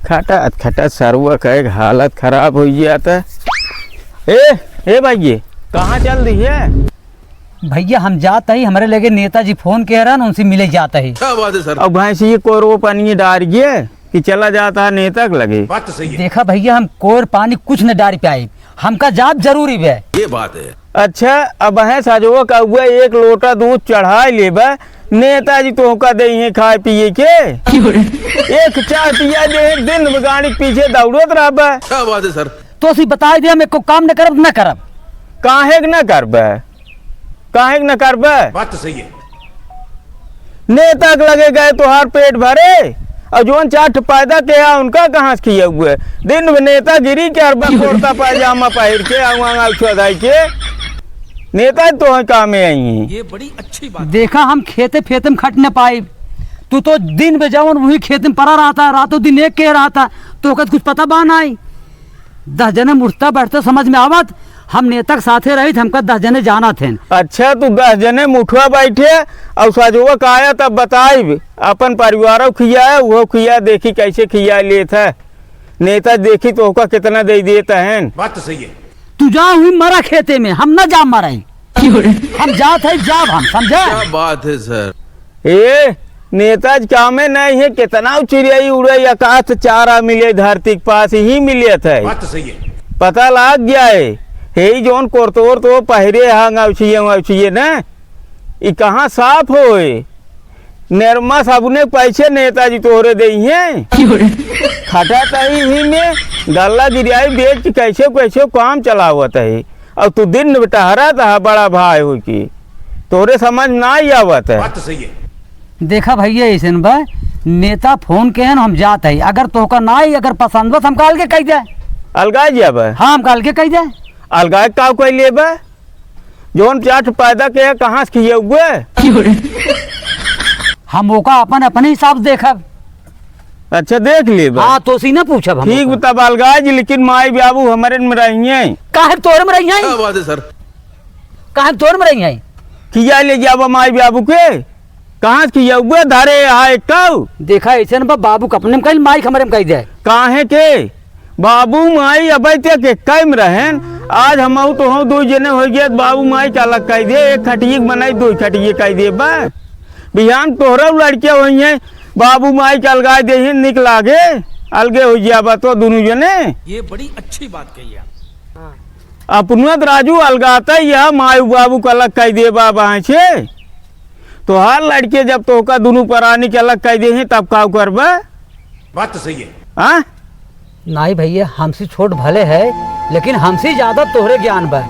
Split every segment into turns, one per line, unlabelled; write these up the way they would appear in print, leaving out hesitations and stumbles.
खटा खटा सर्व का हालत खराब हो जाता है। ए भाई कहाँ चल रही है?
भैया हम जाते ही हमारे लगे नेताजी फोन कह रहा ना उनसे मिले जाता है।
क्या बात है सर?
अब भैंसी को रो पानी डाल गए कि चला जाता है नेता के लगे।
बात तो सही है।
देखा भैया हम कोर पानी कुछ न डारी पाए, हमका जाप जरूरी है।
ये बात है।
अच्छा अब है साजो का हुआ एक लोटा दूध चढ़ा लेबा नेताजी तो का दे है खाए पिए के एक चाय पिया दे दिन में गाड़ी पीछे दौड़त रहा।
क्या बात है सर?
तो सी बता दिया मैं को काम न करब न करब।
काहे न करब काहे न करब?
बात तो सही है।
नेता के लगे गए तोहार पेट भरे और जोन चाट पैदा किया उनका कहाँ से किए हुए दिन में नेता गिरी के अरबा कुर्ता पायजामा पहन के आऊँ के नेता तो काम में आई हैं।
ये बड़ी अच्छी बात।
देखा हम खेते फेते में खट न पाए, तू तो दिन में जाओ वही खेत में पड़ा रहा था, रातों दिन एक कह रहा था तो कुछ पता बान आई 10 जने उठता बैठता समझ में आवत हम नेता के साथे रही थे, हमका 10 जने जाना थे।
अच्छा तू 10 जने मुठवा बैठे और साजुआ का आया तब बताई अपन परिवार खिया वो खिया देखी कैसे खिया ले था नेता देखी तो कितना दे देता है।
बात तो सही है।
तू जा हुई मरा खेते में हम न जा मराई हम जात है जाब हम समझा।
क्या बात है सर?
ए नेताज कामे नहीं है कितना चिड़िया उड़ाई आकाश चारा मिले धरती के पास ही मिले थे।
बात तो सही है।
पता लग गया है हे जोन कोरतोर तो पहरे हांगे ना ये कहाँ साफ होए निर्मा साबुने पैसे नेताजी तोहरे दे हैं खटा तही ही में गल्ला गिरियाई बेच कैसे कैसे काम चलावत है और तू दिन टहरा था बड़ा भाई हो की तोरे समझ ना ही आवत है।
बात तो सही है।
देखा भैया ऐसे बा नेता फोन के हम जात है अगर तोहका ना ही अगर पसंद बस हम काल के कह जाए
अलगाए जब
हाँ हम काल के कह जाए
अलगाए का कोई ले जोन चाट पैदा के कहाँ से किए हुए
हम ओका अपन अपने हिसाब देखब।
अच्छा देख ले
हाँ तो सी ना पूछब हम
ठीक तब अलगाए जी लेकिन माई बाबू हमारे में रही
काहे तोर में रही
क्या
हैं
बात है सर?
काहे तोर में रही हैं
किया ले जाब माई बाबू के कहाँ से किया हुए धारे हाय कऊ
देखा ऐसे बा बाबू के अपने में कह माई हमारे में कह जाए
काहे के बाबू माई अब के कैम रहन आज हम तो हम 2 जने हो गए बाबू माई का अलग कह दे एक खटिए बनाई 2 खटिए कह दे बा बिहान तोहरा लड़कियां हुई हैं बाबू माई के अलगाए दे निक लागे अलगे हो जाबा तो दोनों जने।
ये बड़ी अच्छी बात कही है।
अपना राजू अलगाता यह माई बाबू का अलग कह दे बाबा से तो हर लड़के जब तो का दोनों प्राणी के अलग कह दे तब का करबा।
बात तो सही है।
हाँ
नहीं भैया हमसे छोट भले है लेकिन हमसे ज्यादा तोहरे ज्ञान बा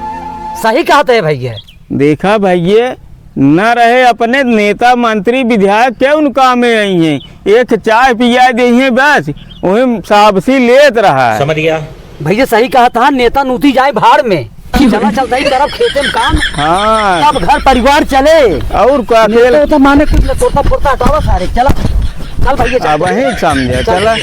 सही कहते है भैया।
देखा भैया न रहे अपने नेता मंत्री विधायक के उन काम में आई हैं एक चाय पिया दे हैं बस वही साबसी लेत रहा है।
समझ गया
भैया सही कहा था नेता नूती जाए भाड़ में चला चलता ही तरफ खेते में काम
हाँ
अब घर परिवार चले
और का खेल
तो माने कुछ तोड़ता फोड़ता हटावा सारे चला चल भैया
अब ही समझे चला।